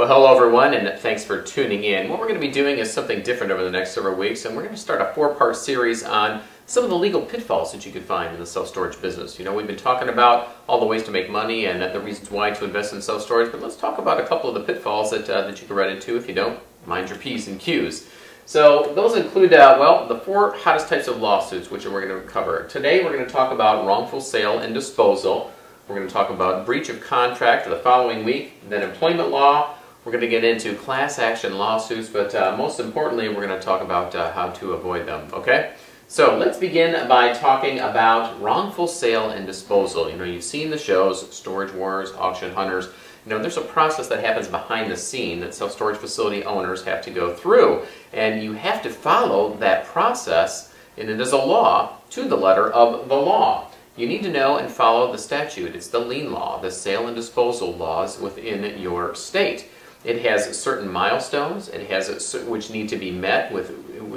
Well, hello everyone, and thanks for tuning in. What we're going to be doing is something different over the next several weeks, and we're going to start a four-part series on some of the legal pitfalls that you could find in the self-storage business. You know, we've been talking about all the ways to make money and the reasons why to invest in self-storage, but let's talk about a couple of the pitfalls that you can run into if you don't mind your P's and Q's. So those include, well, the four hottest types of lawsuits, which we're going to cover. Today we're going to talk about wrongful sale and disposal. We're going to talk about breach of contract the following week, then employment law. We're going to get into class action lawsuits, but most importantly, we're going to talk about how to avoid them, okay? So let's begin by talking about wrongful sale and disposal. You know, you've seen the shows, Storage Wars, Auction Hunters. You know, there's a process that happens behind the scene that self-storage facility owners have to go through, and you have to follow that process, and it is a law to the letter of the law. You need to know and follow the statute. It's the lien law, the sale and disposal laws within your state. It has certain milestones. It has which need to be met with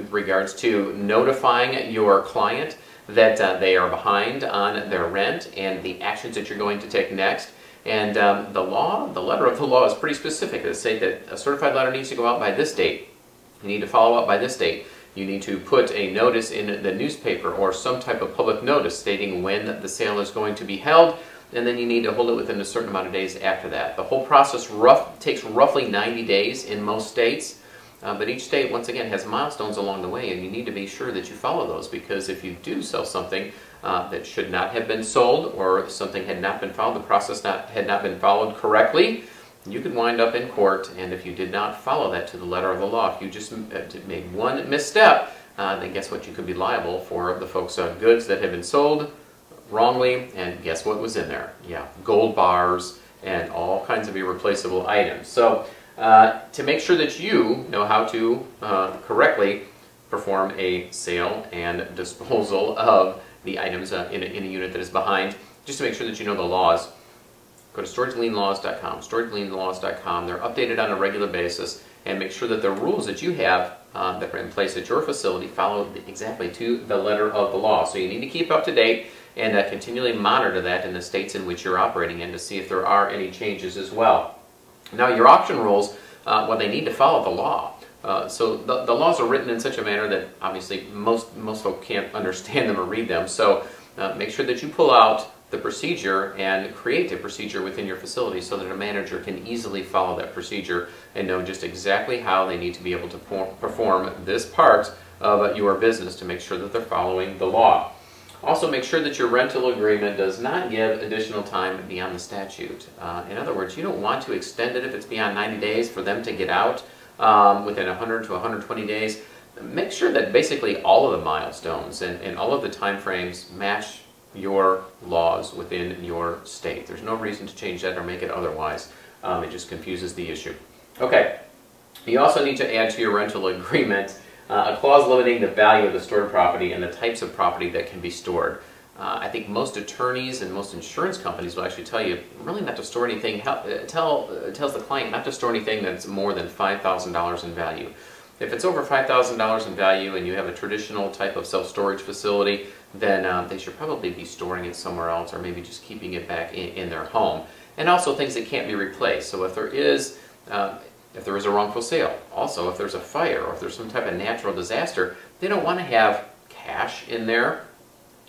regards to notifying your client that they are behind on their rent and the actions that you're going to take next. And the letter of the law is pretty specific. It says that a certified letter needs to go out by this date. You need to follow up by this date. You need to put a notice in the newspaper or some type of public notice stating when the sale is going to be held, and then you need to hold it within a certain amount of days after that. The whole process takes roughly 90 days in most states, but each state, once again, has milestones along the way, and you need to be sure that you follow those, because if you do sell something that should not have been sold, or something had not been followed, the process had not been followed correctly, you could wind up in court. And if you did not follow that to the letter of the law, if you just made one misstep, then guess what? You could be liable for the folks' goods that have been sold wrongly, and guess what was in there? Yeah, gold bars and all kinds of irreplaceable items. So to make sure that you know how to correctly perform a sale and disposal of the items in a unit that is behind, just to make sure that you know the laws, go to storagelienlaws.com. storagelienlaws.com. They're updated on a regular basis, and make sure that the rules that you have that are in place at your facility follow exactly to the letter of the law. So you need to keep up to date and continually monitor that in the states in which you're operating in to see if there are any changes as well. Now, your auction rules, well, they need to follow the law. So the laws are written in such a manner that obviously most folks can't understand them or read them. So make sure that you pull out the procedure and create a procedure within your facility so that a manager can easily follow that procedure and know just exactly how they need to be able to perform this part of your business to make sure that they're following the law. Also, make sure that your rental agreement does not give additional time beyond the statute. In other words, you don't want to extend it if it's beyond 90 days for them to get out within 100 to 120 days. Make sure that basically all of the milestones and all of the time frames match your laws within your state. There's no reason to change that or make it otherwise. It just confuses the issue. Okay, you also need to add to your rental agreement a clause limiting the value of the stored property and the types of property that can be stored. I think most attorneys and most insurance companies will actually tell you really not to store anything, tells the client not to store anything that's more than $5,000 in value. If it's over $5,000 in value and you have a traditional type of self-storage facility, then they should probably be storing it somewhere else, or maybe just keeping it back in their home. And also things that can't be replaced. So if there is a wrongful sale, also if there's a fire, or if there's some type of natural disaster, they don't want to have cash in there.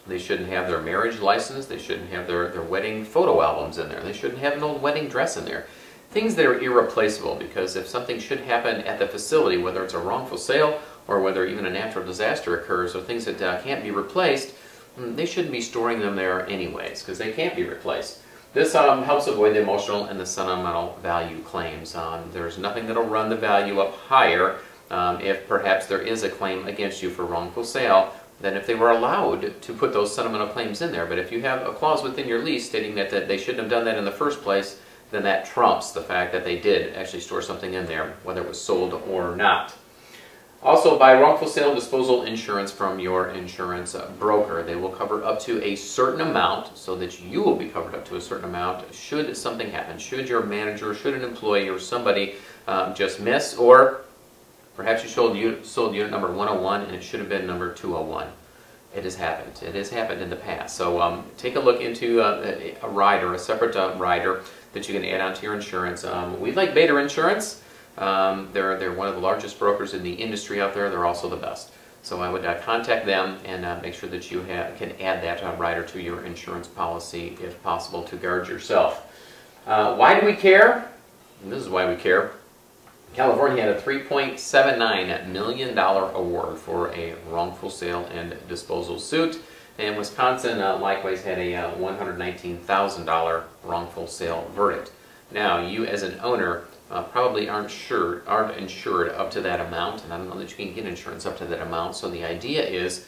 They shouldn't have their marriage license. They shouldn't have their wedding photo albums in there. They shouldn't have an old wedding dress in there. Things that are irreplaceable, because if something should happen at the facility, whether it's a wrongful sale or whether even a natural disaster occurs, or things that can't be replaced, they shouldn't be storing them there anyways, because they can't be replaced. This helps avoid the emotional and the sentimental value claims. There's nothing that will run the value up higher if perhaps there is a claim against you for wrongful sale than if they were allowed to put those sentimental claims in there. But if you have a clause within your lease stating that they shouldn't have done that in the first place, then that trumps the fact that they did actually store something in there, whether it was sold or not. Also, buy wrongful sale and disposal insurance from your insurance broker. They will cover up to a certain amount, so that you will be covered up to a certain amount should something happen. Should your manager, should an employee, or somebody just miss, or perhaps you sold unit number 101 and it should have been number 201. It has happened. It has happened in the past. So take a look into a rider, a separate rider that you can add onto your insurance. We like Beta Insurance. They're one of the largest brokers in the industry out there. They're also the best. So I would contact them and make sure that you can add that rider to your insurance policy if possible to guard yourself. Why do we care? And this is why we care. California had a $3.79 million award for a wrongful sale and disposal suit, and Wisconsin likewise had a $119,000 wrongful sale verdict. Now, you as an owner probably aren't insured up to that amount, and I don't know that you can get insurance up to that amount. So the idea is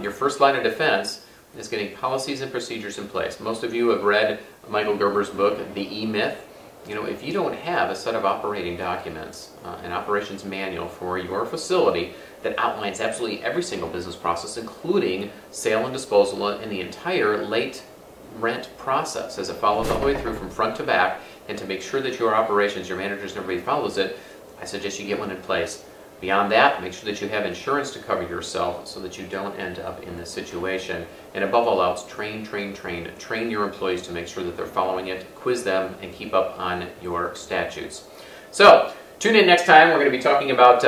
your first line of defense is getting policies and procedures in place. Most of you have read Michael Gerber's book, The E-Myth. You know, if you don't have a set of operating documents, an operations manual for your facility that outlines absolutely every single business process, including sale and disposal and the entire late rent process as it follows all the way through from front to back, and to make sure that your operations, your managers, and everybody follows it, I suggest you get one in place. Beyond that, make sure that you have insurance to cover yourself so that you don't end up in this situation. And above all else, train your employees to make sure that they're following it, quiz them, and keep up on your statutes. So, tune in next time. We're going to be talking about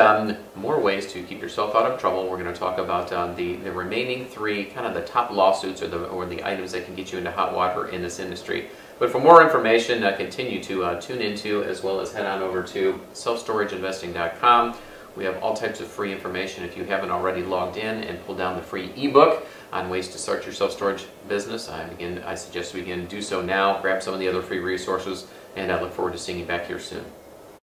more ways to keep yourself out of trouble. We're going to talk about the remaining three, kind of the top lawsuits or the items that can get you into hot water in this industry. But for more information, continue to tune into, as well as head on over to selfstorageinvesting.com. We have all types of free information. If you haven't already logged in and pulled down the free ebook on ways to start your self-storage business, I suggest we do so now. Grab some of the other free resources, and I look forward to seeing you back here soon.